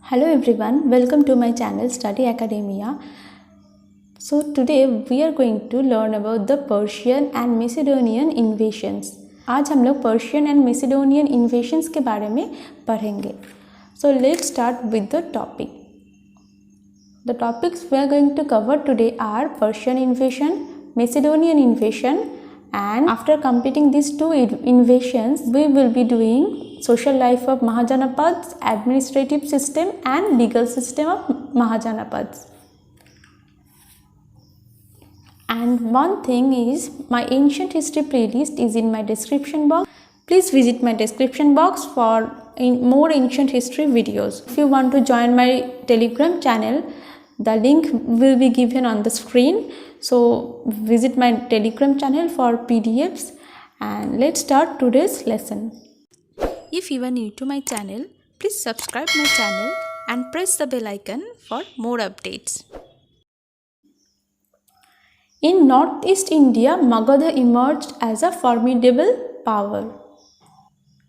Hello everyone, welcome to my channel Study Academia. So today we are going to learn about the Persian and Macedonian invasions. आज हम लोग Persian and Macedonian invasions के बारे में पढ़ेंगे. So let's start with the topic. The topics we are going to cover today are Persian invasion, Macedonian invasion, and after completing these two invasions we will be doing social life of Mahajanapads, administrative system and legal system of Mahajanapads. And one thing is, my ancient history playlist is in my description box. Please visit my description box for more ancient history videos. If you want to join my Telegram channel, the link will be given on the screen. So visit my Telegram channel for PDFs, and let's start today's lesson. If you are new to my channel, please subscribe my channel and press the bell icon for more updates. In Northeast India, Magadha emerged as a formidable power.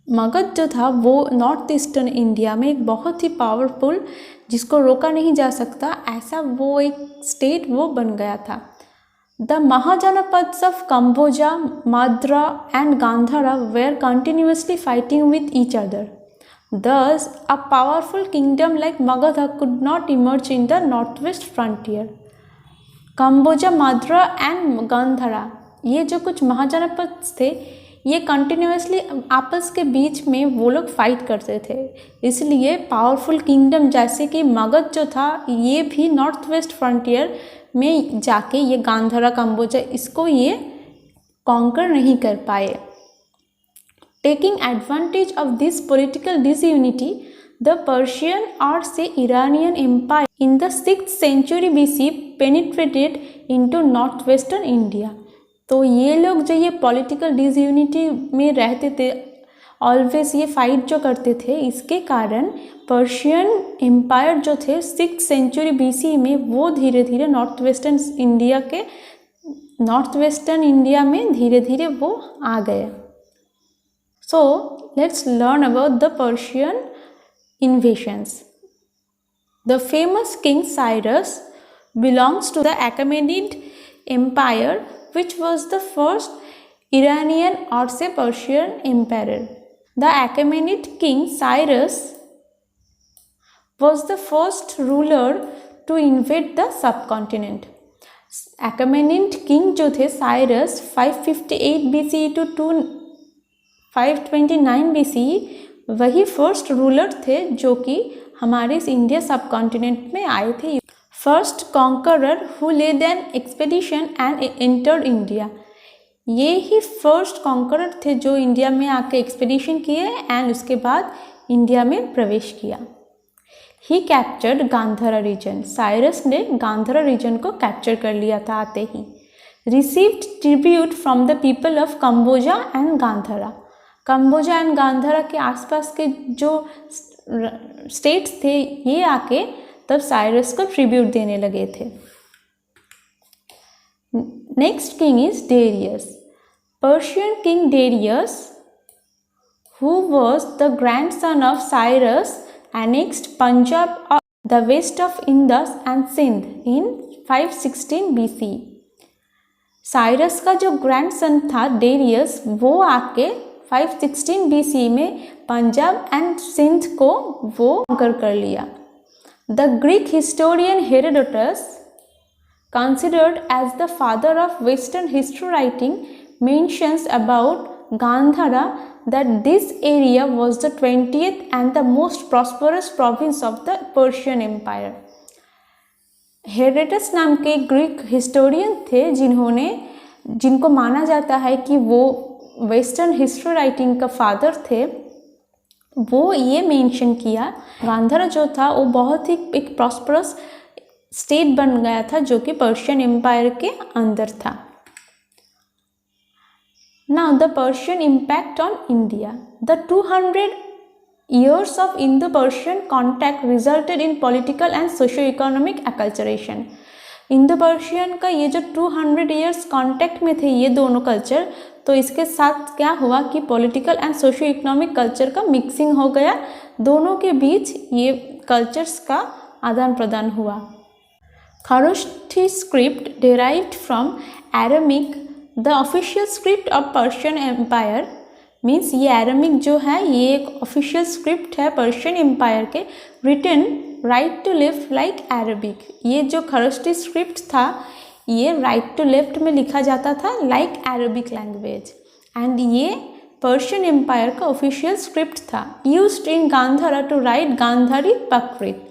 Magadh जो था वो north eastern India में एक बहुत ही powerful, जिसको रोका नहीं जा सकता, ऐसा वो एक स्टेट वो बन गया था. The Mahajanapads of Kamboja, Madra and Gandhara were continuously fighting with each other. Thus, a powerful kingdom like Magadha could not emerge in the northwest frontier. Kamboja, Madra and Gandhara, ये जो कुछ महाजनपद थे, ये continuously आपस के बीच में वो लोग फाइट करते थे. इसलिए पावरफुल किंगडम जैसे कि मगध जो था, ये भी नॉर्थ वेस्ट फ्रंटियर में जाके ये गांधारा, कंबोजा, इसको ये कॉन्कर नहीं कर पाए. Taking advantage of this political disunity, the Persian और से Iranian empire in the 6th century BC penetrated into north western India. तो ये लोग जो ये पॉलिटिकल डिसयूनिटी में रहते थे, ऑलवेज ये फाइट जो करते थे, इसके कारण पर्शियन एम्पायर जो थे 6th century BC में वो धीरे धीरे नॉर्थ वेस्टर्न इंडिया में धीरे धीरे वो आ गए. So let's learn about the Persian invasions. The famous King Cyrus belongs to the Achaemenid Empire, which was the first Iranian or say Persian emperor. The Achaemenid King Cyrus was the first ruler to invade the subcontinent. Achaemenid king जो थे Cyrus 558 BCE to 529 BCE, वही first ruler थे जो कि हमारे इस India सब continent में आए थे. First conqueror who led an expedition and entered India, ये ही फर्स्ट कॉन्करर थे जो इंडिया में आके एक्सपेडिशन किए एंड उसके बाद इंडिया में प्रवेश किया. ही कैप्चर्ड गांधारा रीजन, साइरस ने गांधारा रीजन को कैप्चर कर लिया था आते ही. Received tribute from the people of Kamboja and Gandhara, Kamboja and Gandhara के आसपास के जो स्टेट्स थे, ये आके तब साइरस को ट्रिब्यूट देने लगे थे. Next king is Darius. Persian king Darius, who was the grandson of Cyrus, annexed Punjab और the west of Indus and Sindh in 516 BC. Cyrus का जो ग्रैंडसन था डेरियस, वो आके 516 BC में पंजाब एंड सिंध को वो कॉन्कर कर लिया. The Greek historian Herodotus, considered as the father of Western history writing, mentions about Gandhara that this area was the 20th and the most prosperous province of the Persian Empire. Herodotus नाम के Greek historian थे जिनको माना जाता है कि वो western history writing का फादर थे. वो ये मेंशन किया गांधारा जो था वो बहुत ही एक प्रॉस्परस स्टेट बन गया था जो कि पर्शियन एम्पायर के अंदर था. Now the Persian impact on India. The 200 years of Indo-Persian contact resulted in political and socio-economic acculturation. Indo Persian का ये जो 200 ईयर्स कांटेक्ट में थे ये दोनों कल्चर, तो इसके साथ क्या हुआ कि political and socio economic culture का मिक्सिंग हो गया. दोनों के बीच ये कल्चर्स का आदान प्रदान हुआ। Kharosthi script derived from Aramaic, the official script of Persian Empire, means ये एरामिक जो है ये एक ऑफिशियल स्क्रिप्ट है पर्शियन एम्पायर के, written right to left like Arabic. ये जो खरोष्ठी स्क्रिप्ट था ये राइट टू लेफ्ट में लिखा जाता था लाइक अरबिक लैंग्वेज, एंड ये पर्शियन एम्पायर का ऑफिशियल स्क्रिप्ट था। Used in Gandhara to write Gandhari Prakrit.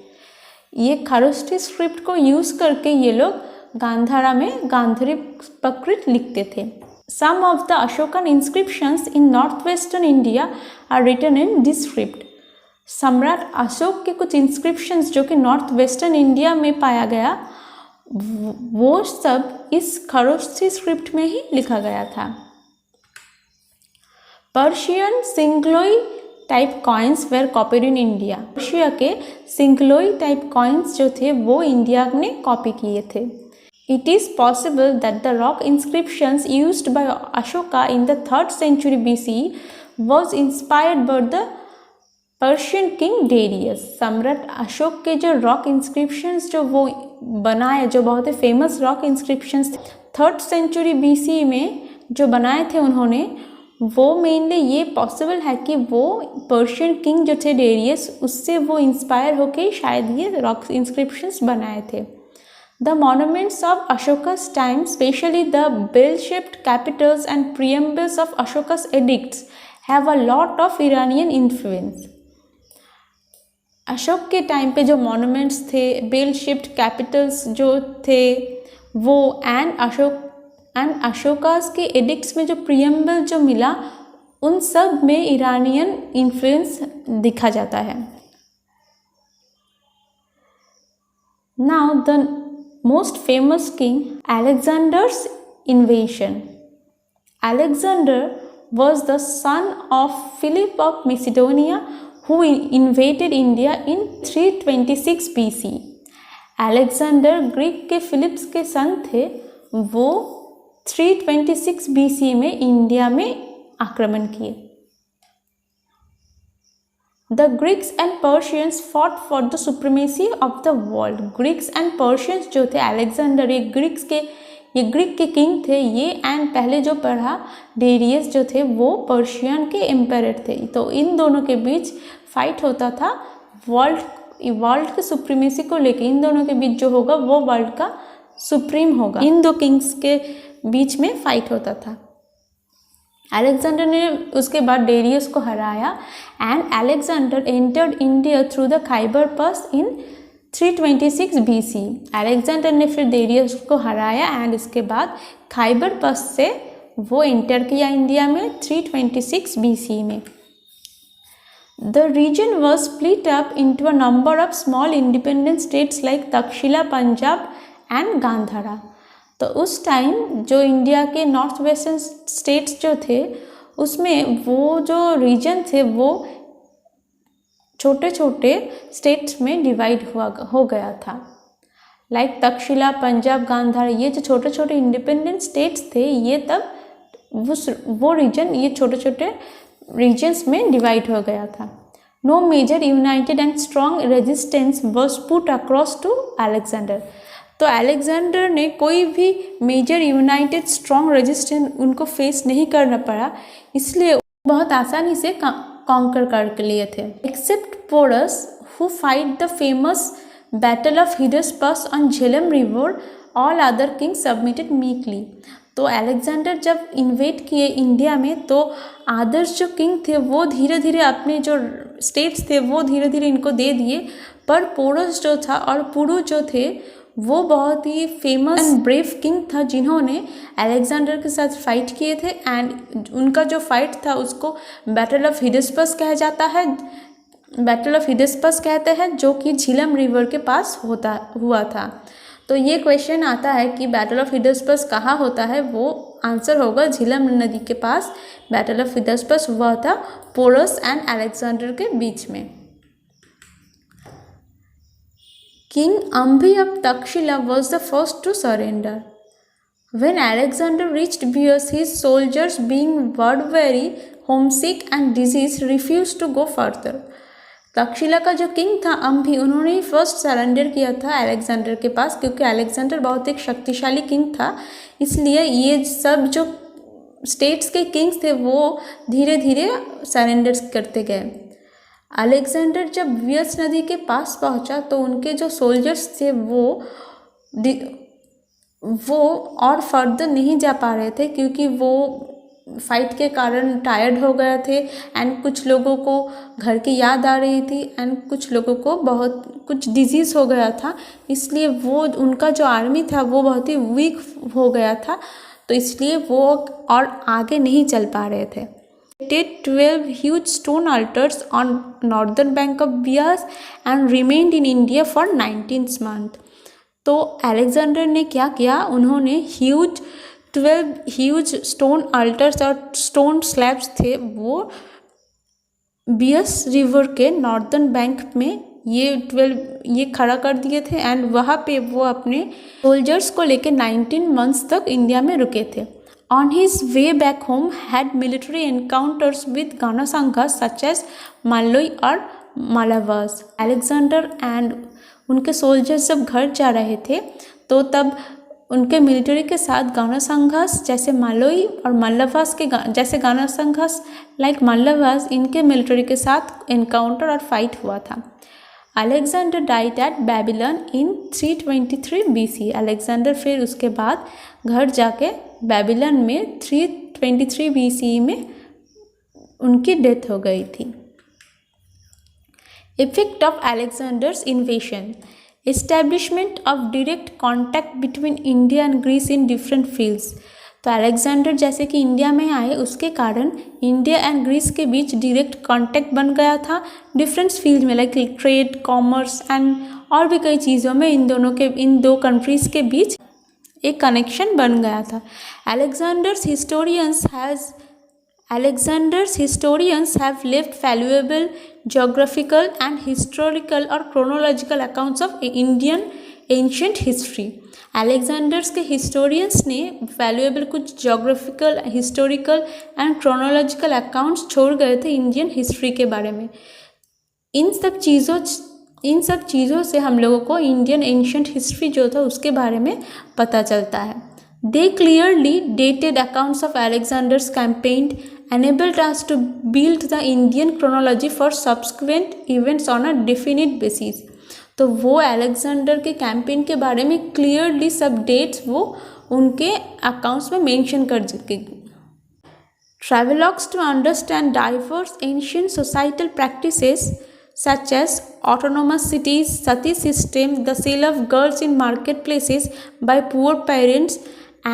ये खरोष्ठी स्क्रिप्ट को यूज़ करके ये लोग गांधारा में गांधारी प्राकृत लिखते थे। Some of the Ashokan inscriptions in northwestern India are written in this script. सम्राट अशोक के कुछ इंस्क्रिप्शंस जो कि नॉर्थ वेस्टर्न इंडिया में पाया गया वो सब इस खरोष्ठी स्क्रिप्ट में ही लिखा गया था। Persian sigloi type coins were copied in India. Persia के सिंगलोई टाइप कॉइन्स जो थे वो इंडिया ने कॉपी किए थे। It is possible that the rock inscriptions used by Ashoka in the 3rd century BCE was inspired by the Persian king Darius. सम्राट अशोक के जो रॉक इंस्क्रिप्शंस जो वो बनाए, जो बहुत ही famous rock inscriptions 3rd century BCE में जो बनाए थे उन्होंने, वो मेनली ये पॉसिबल है कि वो पर्शियन किंग जो थे डेरियस उससे वो इंस्पायर होके शायद ये रॉक इंस्क्रिप्शंस बनाए थे। The monuments of Ashoka's time, especially the bell-shaped capitals and preambles of Ashoka's edicts, have a lot of Iranian influence. Ashok के टाइम पे जो मॉन्यूमेंट्स थे, बेल शेप्ड कैपिटल्स जो थे वो, एंड अशोकास के एडिक्ट्स में जो प्रियम्बल जो मिला उन सब में ईरानियन इन्फ्लुएंस दिखा जाता है। Now the most famous king, Alexander's invasion. Alexander was the son of Philip of Macedonia who invaded India in 326 BC. Alexander Greek के फिलिप्स के सन थे, वो 326 BC में इंडिया में आक्रमण किए। The Greeks and Persians fought for the supremacy of the world. Greeks and Persians जो थे, अलेक्जेंडर ये ग्रीक के किंग थे ये, एंड पहले जो पढ़ा डेरियस जो थे वो पर्शियन के एम्पायर थे। तो इन दोनों के बीच फाइट होता था वर्ल्ड के सुप्रीमेसी को लेके। इन दोनों के बीच जो होगा वो वर्ल्ड का सुप्रीम होगा। इन दो किंग्स के बीच में फाइट होता था। अलेक्जेंडर ने उसके बाद डेरियस को हराया, and Alexander entered India through the Khyber pass in 326 BC। Alexander ने फिर डेरियस को हराया एंड इसके बाद खाइबर पास से वो एंटर किया इंडिया में 326 BC में। The region was split up into a number of small independent states like Taxila, Punjab and Gandhara. तो उस टाइम जो इंडिया के नॉर्थ वेस्टर्न स्टेट्स जो थे उसमें वो जो रीजन थे वो छोटे छोटे स्टेट्स में डिवाइड हो गया था। लाइक तक्षशिला, पंजाब, गांधार, ये जो छोटे छोटे इंडिपेंडेंट स्टेट्स थे ये तब वो रीजन ये छोटे छोटे रीजन्स में डिवाइड हो गया था। No major united and strong resistance was put across to Alexander. तो अलेक्जेंडर ने कोई भी मेजर यूनाइटेड स्ट्रॉन्ग रेजिस्टेंस उनको फेस नहीं करना पड़ा, इसलिए बहुत आसानी से कॉन्कर कर लिए थे। Except Porus who fight the famous battle of Hydaspes on Jhelum river, all other kings submitted meekly. तो अलेक्जेंडर जब इन्वेट किए इंडिया में तो आदर्श जो किंग थे वो धीरे धीरे अपने जो स्टेट्स थे वो धीरे धीरे इनको दे दिए, पर पोरस जो था और पुरु जो थे वो बहुत ही फेमस एंड ब्रेव किंग था जिन्होंने अलेक्जेंडर के साथ फाइट किए थे, एंड उनका जो फाइट था उसको बैटल ऑफ हिडस्पस कहा जाता है। बैटल ऑफ हिडस्पस कहते हैं जो कि झेलम रिवर के पास हुआ था। तो ये क्वेश्चन आता है कि बैटल ऑफ हिडस्पस कहाँ होता है, वो आंसर होगा झेलम नदी के पास बैटल ऑफ हिडस्पस हुआ था पोरस एंड अलेक्जेंडर के बीच में। King Ambi of Takshila was the first to surrender. When Alexander reached Beos, his soldiers, being bird-weary, homesick and diseased, refused to go further. Takshashila का जो किंग था अम्भी, उन्होंने ही फर्स्ट सरेंडर किया था अलेक्जेंडर के पास, क्योंकि अलेक्जेंडर बहुत एक शक्तिशाली किंग था, इसलिए ये सब जो स्टेट्स के किंग्स थे वो धीरे धीरे सरेंडर करते गए। अलेक्जेंडर जब वियस नदी के पास पहुंचा तो उनके जो सोल्जर्स थे वो और फर्दर नहीं जा पा रहे थे, क्योंकि वो फाइट के कारण टायर्ड हो गए थे एंड कुछ लोगों को घर की याद आ रही थी एंड कुछ लोगों को बहुत कुछ डिजीज़ हो गया था, इसलिए वो उनका जो आर्मी था वो बहुत ही वीक हो गया था, तो इसलिए वो और आगे नहीं चल पा रहे थे। 12 huge stone altars on northern bank of Bias and remained in India for 19 months। तो अलेक्जेंडर ने क्या किया, उन्होंने 12 ह्यूज स्टोन अल्टर्स और स्टोन स्लैब्स थे वो बियस रिवर के नॉर्दर्न बैंक में ये खड़ा कर दिए थे एंड वहाँ पे वो अपने सोल्जर्स को लेके 19 मंथ्स तक इंडिया में रुके थे। On his way back home had military encounters with Ganasanghas such as Malloi और Mallavas। अलेक्जेंडर एंड उनके सोल्जर्स जब घर जा रहे थे तो तब उनके मिलिट्री के साथ गानासंघास जैसे मालोई और मल्लवास के जैसे गानासंघास लाइक मल्लवास, इनके मिलिट्री के साथ एनकाउंटर और फाइट हुआ था। अलेक्जेंडर डाइड एट बेबीलोन इन 323 BC। अलेक्जेंडर फिर उसके बाद घर जाके बेबीलोन में 323 BC में उनकी डेथ हो गई थी। Effect of Alexander's invasion, establishment of direct contact between India and Greece in different fields. तो अलेक्जेंडर जैसे कि इंडिया में आए उसके कारण इंडिया एंड ग्रीस के बीच डायरेक्ट कॉन्टैक्ट बन गया था डिफरेंट फील्ड में, लाइक ट्रेड, कॉमर्स एंड और भी कई चीज़ों में इन दो कंट्रीज़ के बीच एक कनेक्शन बन गया था। Alexander's historians have left valuable geographical and historical or chronological accounts of Indian ancient history। Alexander's के हिस्टोरियंस ने वैल्यूएबल कुछ geographical, historical and chronological accounts छोड़ गए थे इंडियन हिस्ट्री के बारे में। इन सब चीज़ों से हम लोगों को इंडियन एंशिएंट हिस्ट्री जो था उसके बारे में पता चलता है। They clearly dated accounts of Alexander's campaign enabled us to build the Indian chronology for subsequent events on a definite basis। तो वो अलेक्जेंडर के कैंपेन के बारे में क्लियरली सब डेट्स वो उनके अकाउंट्स में मेंशन कर चुके। Travelogues to understand diverse ancient societal practices such as autonomous cities, sati system, the sale of girls in marketplaces by poor parents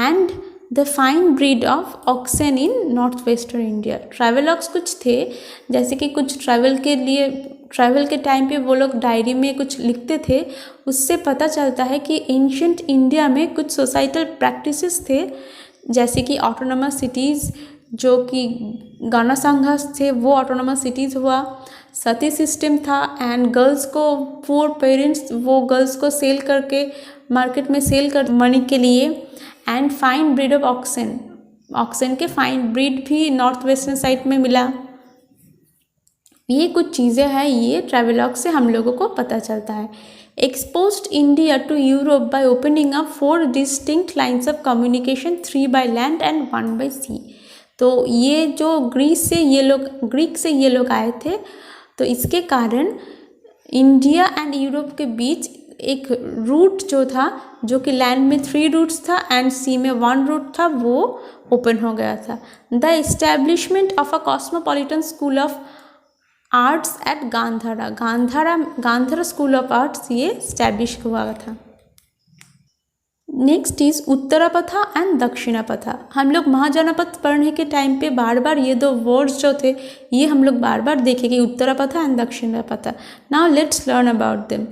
and the fine breed of oxen in north western India. Travelogues कुछ थे, जैसे कि कुछ travel के time पे वो लोग diary में कुछ लिखते थे, उससे पता चलता है कि एंशिएंट इंडिया में कुछ सोसाइटल प्रैक्टिसेस थे, जैसे कि ऑटोनोमस सिटीज़ जो कि गानासंघास थे वो ऑटोनोमस सिटीज़ हुआ, सती सिस्टम था एंड गर्ल्स को पुअर पेरेंट्स वो गर्ल्स को सेल करके मार्केट में सेल कर मनी के लिए, and fine breed of oxen के फाइन ब्रीड भी नॉर्थ वेस्टर्न साइड में मिला। ये कुछ चीज़ें हैं, ये ट्रैवलॉग से हम लोगों को पता चलता है। Exposed India to Europe by opening up 4 distinct lines of communication, 3 by land and 1 by sea. तो ये जो ग्रीक से ये लोग आए थे, तो इसके कारण इंडिया एंड यूरोप के बीच एक रूट जो था, जो कि लैंड में 3 रूट्स था एंड सी में 1 रूट था, वो ओपन हो गया था। The establishment of a cosmopolitan school of arts at Gandhara school of arts ये एस्टैब्लिश हुआ था। Next is Uttarapatha and Dakshinapatha. हम लोग महाजनपथ पढ़ने के टाइम पे बार बार ये 2 वर्ड्स जो थे ये हम लोग बार बार देखेंगे, Uttarapatha and Dakshinapatha. Now let's learn about them.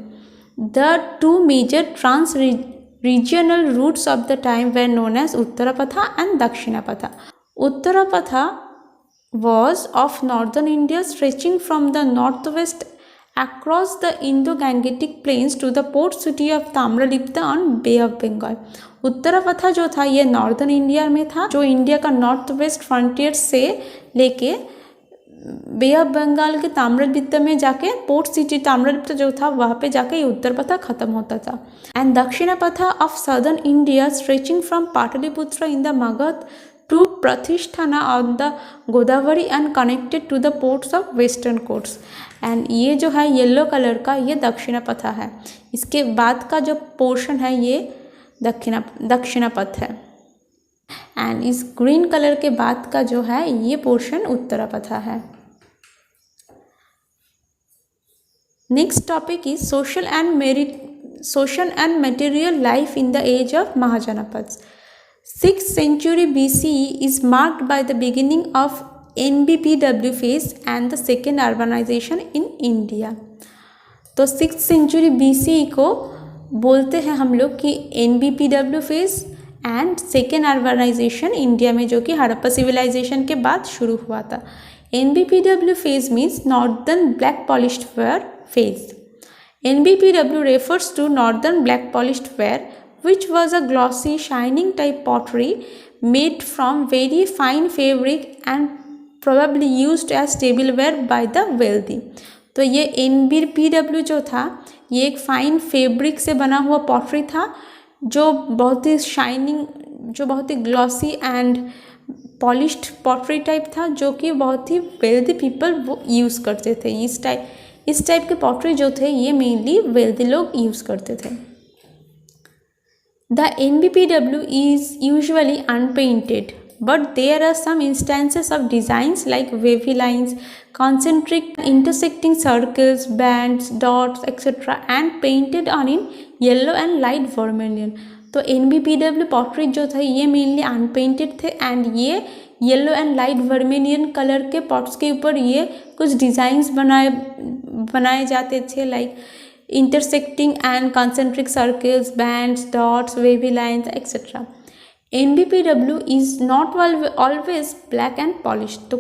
The 2 major trans-regional routes of the time were known as Uttarapatha and Dakshinapatha. Uttarapatha was of northern India stretching from the northwest across the Indo-Gangetic plains to the port city of Tamralipta on Bay of Bengal। उत्तरापथा जो था ये northern India में था, जो India का north west frontier से लेके बे of Bengal के ताम्रलिप्त में जाके पोर्ट सिटी ताम्रलिप्त जो था वहाँ पे जाके ये उत्तर पथा खत्म होता था। And Dakshinapatha of southern India stretching from Pataliputra in the Magadha to Pratishthana on the Godavari and connected to the ports of western courts. एंड ये जो है येलो कलर का ये दक्षिण पथा है, इसके बाद का जो पोर्शन है ये दक्षिण पथ है। एंड इस ग्रीन कलर के बाद का जो है ये पोर्शन उत्तर पथा है। Next topic is social and material life in the age of Mahajanapadas. 6th century BCE is marked by the beginning of NBPW phase and the second urbanization in India। तो 6th century BCE को बोलते हैं हम लोग कि NBPW phase and second urbanization India में, जो कि हड़प्पा सिविलाइजेशन के बाद शुरू हुआ था। NBPW phase means Northern Black Polished Ware phase। NBPW refers to Northern Black Polished Ware, which was a glossy, shining type pottery made from very fine fabric and probably used as tableware by the wealthy। तो ये NBPW जो था ये एक fine fabric से बना हुआ pottery था जो बहुत ही शाइनिंग, जो बहुत ही glossy and polished pottery type था, जो कि बहुत ही वेल्दी पीपल वो यूज़ करते थे। इस टाइप के पॉटरी जो थे ये मेनली वेल्दी लोग यूज़ करते थे। The NBPW is usually unpainted, but there are some instances of designs like wavy lines, concentric intersecting circles, bands, dots, etc. and painted on in yellow and light vermilion। तो NBPW pottery जो था ये mainly unpainted थे and ये yellow and light vermilion colour के pots के ऊपर ये कुछ डिज़ाइंस बनाए जाते थे, like intersecting and concentric circles, bands, dots, wavy lines, etc. NBPW is not always black and polished। तो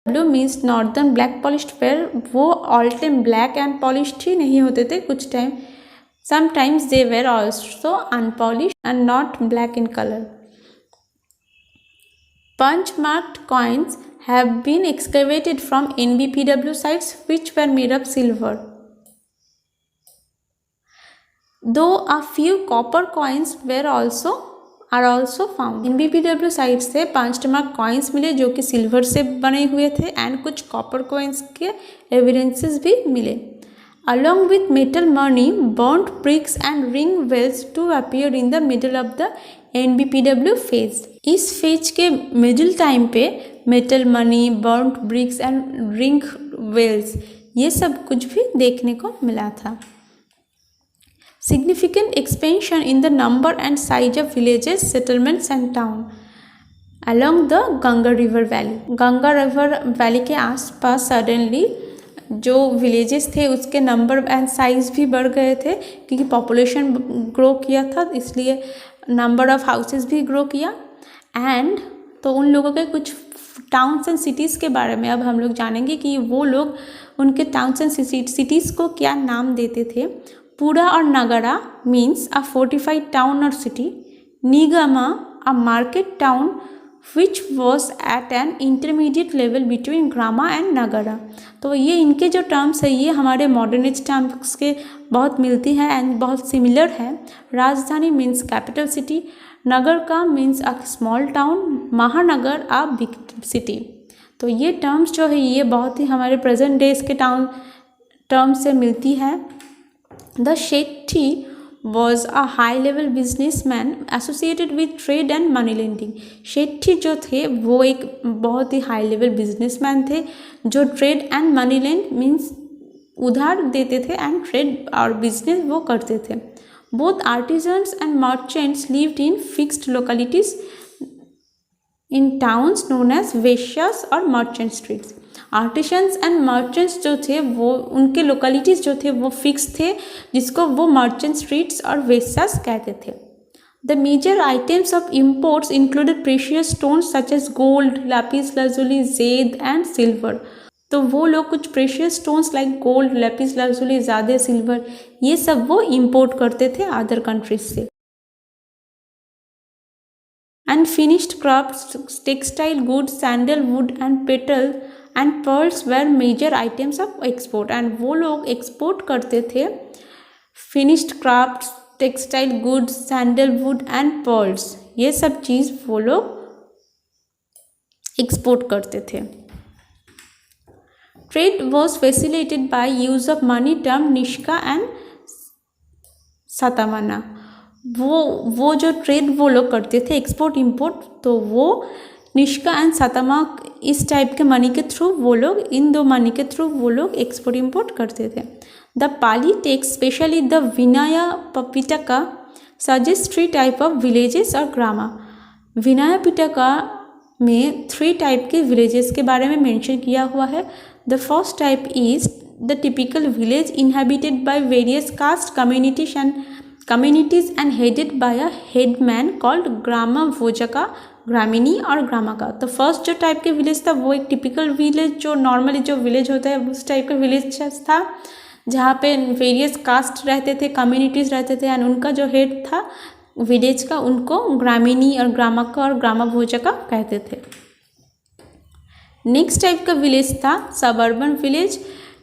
W means Northern Black Polished Ware, वो all time black and polished ही नहीं होते थे, कुछ time sometimes they were also unpolished and not black in color। Punch marked coins have been excavated from NBPW sites which were made of silver, though a few copper coins are also found। NBPW site से punch mark coins मिले जो कि silver से बने हुए थे and कुछ copper coins के एविडेंसेस भी मिले। Along with metal money, burnt bricks and ring wells too appeared in the middle of the NBPW phase। इस फेज के मिडिल टाइम पे metal money, burnt bricks and ring wells ये सब कुछ भी देखने को मिला था। Significant expansion in the number and size of villages, settlements and town along the Ganga river valley. Ganga river valley के आसपास सडनली जो विलेजेस थे उसके नंबर एंड साइज़ भी बढ़ गए थे क्योंकि पॉपुलेशन ग्रो किया था, इसलिए नंबर ऑफ हाउसेस भी ग्रो किया। एंड तो उन लोगों के कुछ टाउन्स एंड सिटीज़ के बारे में अब हम लोग जानेंगे कि वो लोग उनके टाउन्स एंड सिटीज़ को क्या नाम देते थे। पुरा और nagara means a fortified town और city, nigama a market town which was at an intermediate level between grama and nagara. तो ये इनके जो टर्म्स है ये हमारे मॉडर्न एज टर्म्स के बहुत मिलती हैं एंड बहुत सिमिलर है। राजधानी मीन्स कैपिटल सिटी, नगर का मीन्स अ स्मॉल टाउन, महानगर अ बिग सिटी। तो ये टर्म्स जो है ये बहुत ही हमारे प्रेजेंट डेज के टर्म्स से मिलती है। The Shetty was a high level businessman associated with trade and money lending। Shetty जो थे वो एक बहुत ही हाई लेवल बिजनेसमैन थे जो trade and money land means उधार देते थे एंड ट्रेड और बिजनेस वो करते थे। Both artisans and merchants lived in fixed localities in towns known as vessas और merchant streets. Artisans and merchants जो थे वो उनके लोकेलिटीज़ जो थे वो फिक्स थे जिसको वो मर्चेंट स्ट्रीट्स और वेश्यास कहते थे। The major items of imports included precious stones such as gold, lapis lazuli, jade and silver. तो वो लोग कुछ precious stones like gold, lapis lazuli, ज़्यादा सिल्वर ये सब वो इम्पोर्ट करते थे अदर कंट्रीज से। And finished crafts, textile goods, sandalwood and petal and pearls were major items of export. And वो लोग एक्सपोर्ट करते थे finished crafts, textile goods, sandalwood and pearls, ये सब चीज़ वो लोग एक्सपोर्ट करते थे। Trade was facilitated by use of money term nishka and satamana. वो जो ट्रेड वो लोग करते थे एक्सपोर्ट इंपोर्ट, तो वो निष्का एंड सतामा इस टाइप के मनी के थ्रू वो लोग, इन दो मनी के थ्रू वो लोग एक्सपोर्ट इंपोर्ट करते थे। The Pali text specially the Vinay Pitaka suggest 3 type of villages और ग्रामा। विनय पिटका में 3 टाइप के विलेजेस के बारे में मेंशन किया हुआ है। The first type is the typical village inhabited by various caste communities and headed by a headman called grama bhojaka, gramini और ग्रामका। तो फर्स्ट जो टाइप के विलेज था वो एक टिपिकल विलेज, जो नॉर्मली जो विलेज होता है उस टाइप का विलेज था, जहाँ पे वेरियस कास्ट रहते थे, कम्युनिटीज़ रहते थे, एंड उनका जो हेड था विलेज का, उनको ग्रामीणी और ग्रामका और ग्रामा भोजका कहते थे। नेक्स्ट टाइप का विलेज था सबर्बन विलेज,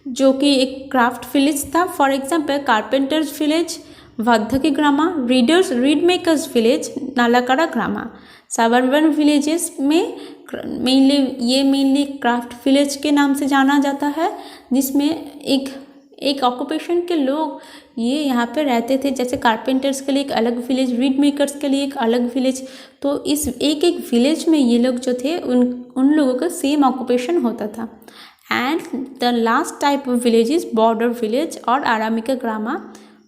जो कि एक क्राफ्ट विलेज था। For example carpenters village vaddhaki grama, reed makers village nalakara grama. Suburban villages में मेनली क्राफ्ट विलेज के नाम से जाना जाता है, जिसमें एक ऑक्यूपेशन के लोग ये यहाँ पे रहते थे। जैसे कारपेंटर्स के लिए एक अलग विलेज, रीड मेकर्स के लिए एक अलग विलेज। तो इस एक विलेज में ये लोग जो थे उन लोगों का सेम ऑक्यूपेशन होता था। And the last type of village is border village और आरामिका ग्रामा,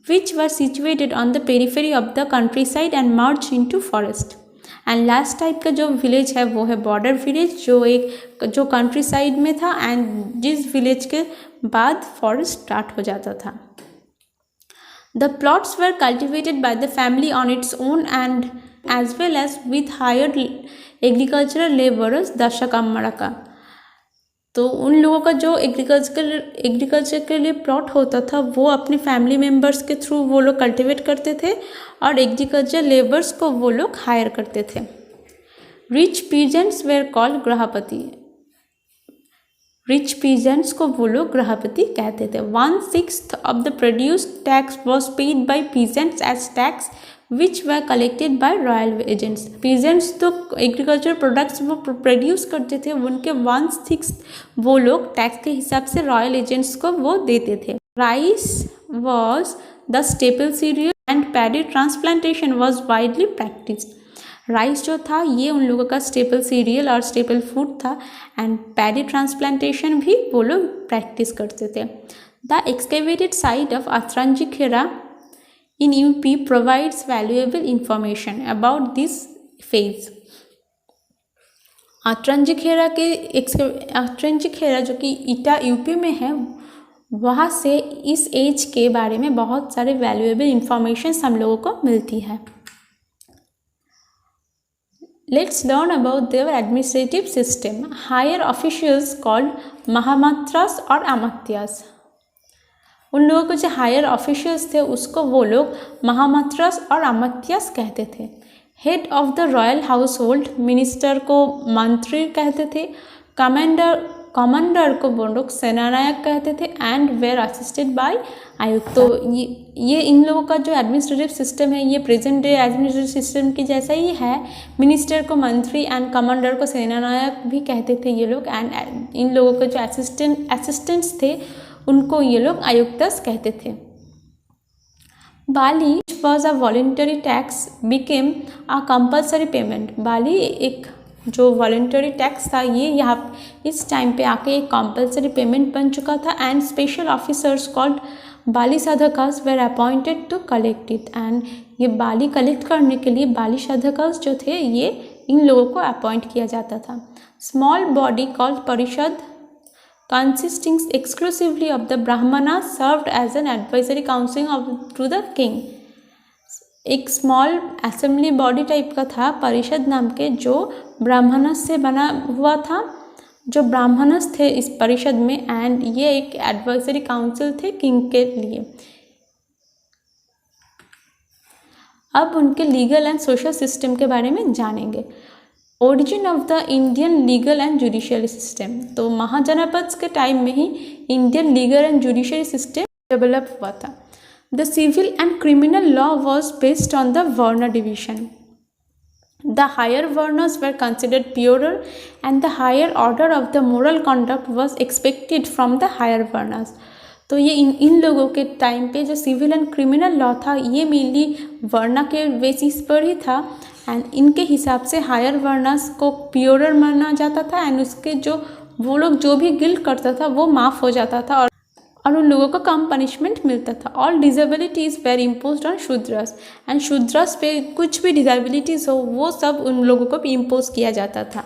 which were situated on the periphery of the countryside and merged into forest। And last type का जो विलेज है वो है बॉर्डर विलेज, जो कंट्री साइड में था एंड जिस विलेज के बाद फॉरेस्ट स्टार्ट हो जाता था। The plots were cultivated by the family on its own and as well as with hired agricultural labourers dasakammakara. तो उन लोगों का जो एग्रीकल्चर के लिए प्लॉट होता था वो अपने फैमिली मेम्बर्स के थ्रू वो लोग कल्टिवेट करते थे और एग्रीकल्चर लेबर्स को वो लोग हायर करते थे। Rich peasants were called grihapati. Rich peasants को वो लोग गृहपति कहते थे। 1/6 of the produce tax was paid by peasants as tax which were collected by royal agents. Peasants तो एग्रीकल्चर प्रोडक्ट्स वो प्रोड्यूस करते थे, उनके 1/6 वो लोग टैक्स के हिसाब से रॉयल एजेंट्स को वो देते थे। Rice was the staple cereal and paddy transplantation was widely practised. Rice जो था ये उन लोगों का स्टेपल सीरियल और स्टेपल फूड था, एंड पैडी ट्रांसप्लांटेशन भी वो लोग प्रैक्टिस करते थे। The excavated site of Atranjikhera in UP provides valuable information about this phase। Atranjikhera जो कि ईटा यूपी में है, वहाँ से इस एज के बारे में बहुत सारे वैल्यूएबल इंफॉर्मेशन हम लोगों को मिलती है। Let's learn about their administrative system. Higher officials called mahamatras और अमात्यास। उन लोगों को जो हायर ऑफिशियल्स थे उसको वो लोग महामात्रास और अमात्यास कहते थे। Head of the royal house hold minister को मंत्री कहते थे। कमांडर को वो लोग सेनानायक कहते थे एंड वेर असिस्टेड बाय आयुक्त। तो ये इन लोगों का जो एडमिनिस्ट्रेटिव सिस्टम है ये प्रेजेंट डे एडमिनिस्ट्रेटिव सिस्टम की जैसा ही है। मिनिस्टर को मंत्री एंड कमांडर को सेनानायक भी कहते थे ये लोग, एंड इन लोगों के जो असिस्टेंट्स थे उनको ये लोग आयुक्तस कहते थे। Bali was a voluntary tax became a compulsory payment. Bali एक जो वॉलेंटरी टैक्स था ये यहाँ इस टाइम पे आके एक कंपल्सरी पेमेंट बन चुका था, and special officers called bali sadhakas were appointed to collect it. And ये बाली कलेक्ट करने के लिए बाली साधकास जो थे ये इन लोगों को अपॉइंट किया जाता था। स्मॉल बॉडी कॉल्ड परिषद consisting exclusively of the brahmanas served as an advisory council to the king। एक स्मॉल असेंबली बॉडी टाइप का था परिषद नाम के, जो ब्राह्मणस से बना हुआ था, जो ब्राह्मणस थे इस परिषद में, एंड ये एक एडवाइजरी काउंसिल थे किंग के लिए। अब उनके लीगल एंड सोशल सिस्टम के बारे में जानेंगे। Origin of the Indian legal and judiciary system. तो महाजनपद के टाइम में ही Indian legal and judiciary system develop हुआ था। The civil and criminal law was based on the varna division. The higher varnas were considered purer and the higher order of the moral conduct was expected from the higher varnas। तो ये इन लोगों के time पे जो civil and criminal law था ये mainly वर्ना के basis पर ही था एंड इनके हिसाब से हायर वर्नास को प्योरर माना जाता था एंड उसके जो वो लोग जो भी गिल्ट करता था वो माफ़ हो जाता था और उन लोगों को कम पनिशमेंट मिलता था। All disabilities were impose on Shudras and Shudras पे कुछ भी डिजेबिलिटीज़ हो वो सब उन लोगों को भी इम्पोज किया जाता था।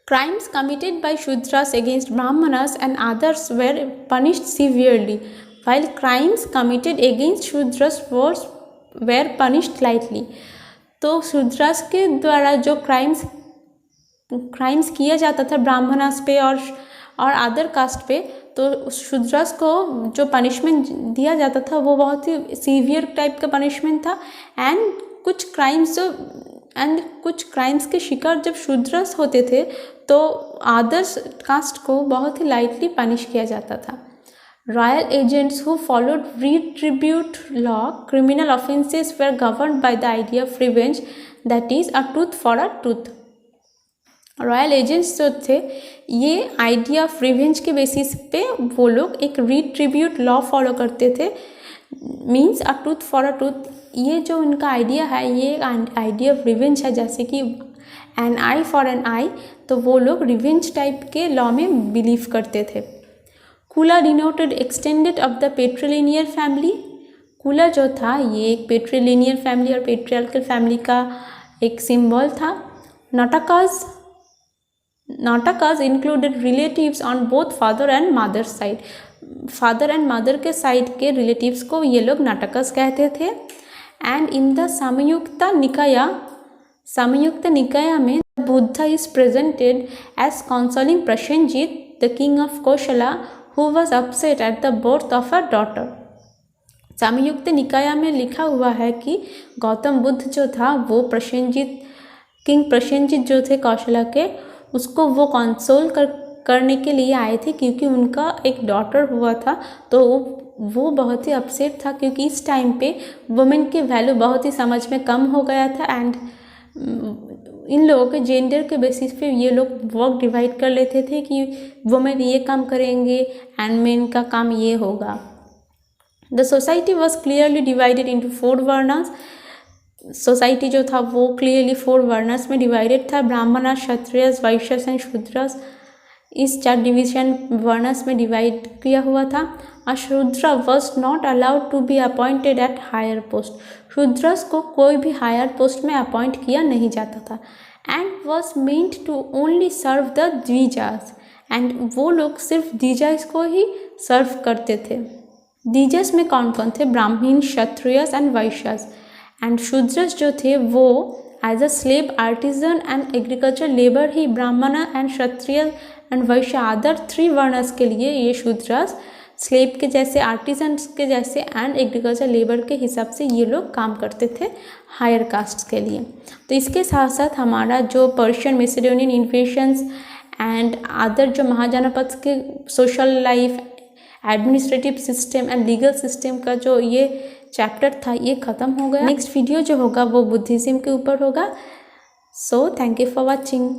Crimes committed by Shudras against Brahmanas and others were punished severely while crimes committed against Shudras were punished lightly. तो शूद्रस के द्वारा जो क्राइम्स किया जाता था ब्राह्मणस पे और अदर कास्ट पे, तो शूद्रस को जो पनिशमेंट दिया जाता था वो बहुत ही सीवियर टाइप का पनिशमेंट था एंड कुछ क्राइम्स के शिकार जब शूद्रस होते थे तो अदर्स कास्ट को बहुत ही लाइटली पनिश किया जाता था। Royal agents who followed retribute law criminal offences were governed by the idea of revenge that is a tooth for a tooth. Royal agents जो थे ये आइडिया ऑफ रिवेंज के basis पे वो लोग एक रीट्रिब्यूट लॉ फॉलो करते थे, means a tooth for a tooth. ये जो उनका आइडिया है ये आइडिया ऑफ रिवेंज है, जैसे कि an eye for an eye, तो वो लोग रिवेंज टाइप के लॉ में बिलीव करते थे। Kula denoted extended of the patrilineal family. Kula जो था ये एक पेट्रिलिनियर फैमिली और पेट्रियार्कल फैमिली का एक सिंबल था। Natakas included relatives on both father and mother side. Father and mother के साइड के रिलेटिव्स को ये लोग नाटकास कहते थे। And in the Samyutta Nikaya में Buddha is presented as counselling Prasenajit the king of Kosala who was upset at the birth of a daughter. Samyutta Nikaya में लिखा हुआ है कि गौतम बुद्ध जो था वो किंग प्रसेनजीत जो थे कौशला के, उसको वो कंसोल करने के लिए आए थे क्योंकि उनका एक डॉटर हुआ था। तो वो बहुत ही अपसेट था क्योंकि इस टाइम पे वुमेन की वैल्यू बहुत ही समझ में कम हो गया था एंड इन लोगों के जेंडर के बेसिस पे ये लोग वर्क डिवाइड कर लेते थे कि वुमेन ये काम करेंगे एंड मेन का काम ये होगा। The society was clearly divided into 4 varnas. Society जो था वो क्लियरली 4 वर्नास में डिवाइडेड था, ब्राह्मणस, क्षत्रियस, वैश्यस एंड शूद्रस। इस 4 डिवीजन वर्नास में डिवाइड किया हुआ था। A Shudra was not allowed to be appointed at higher post. Shudras को कोई भी हायर पोस्ट में अपॉइंट किया नहीं जाता था and was meant to only serve the dvijas. And वो लोग सिर्फ द्विजास को ही सर्व करते थे। द्विजास में कौन कौन थे? ब्राह्मण, क्षत्रियस एंड वैश्यस। एंड शूद्रस जो थे वो as a slave, artisan and agriculture labour ही Brahmana and Kshatriya and Vaishya other 3 varnas के लिए ये शूद्रस स्लेव के जैसे, आर्टिजन्स के जैसे एंड एग्रीकल्चर लेबर के हिसाब से ये लोग काम करते थे हायर कास्ट के लिए। तो इसके साथ साथ हमारा जो पर्शियन मैसेडोनियन इन्वेशंस एंड अदर जो महाजनपद के social life, administrative system and legal system का जो ये चैप्टर था ये ख़त्म हो गया। नेक्स्ट वीडियो जो होगा वो बुद्धिज़्म के ऊपर होगा। So thank you for watching.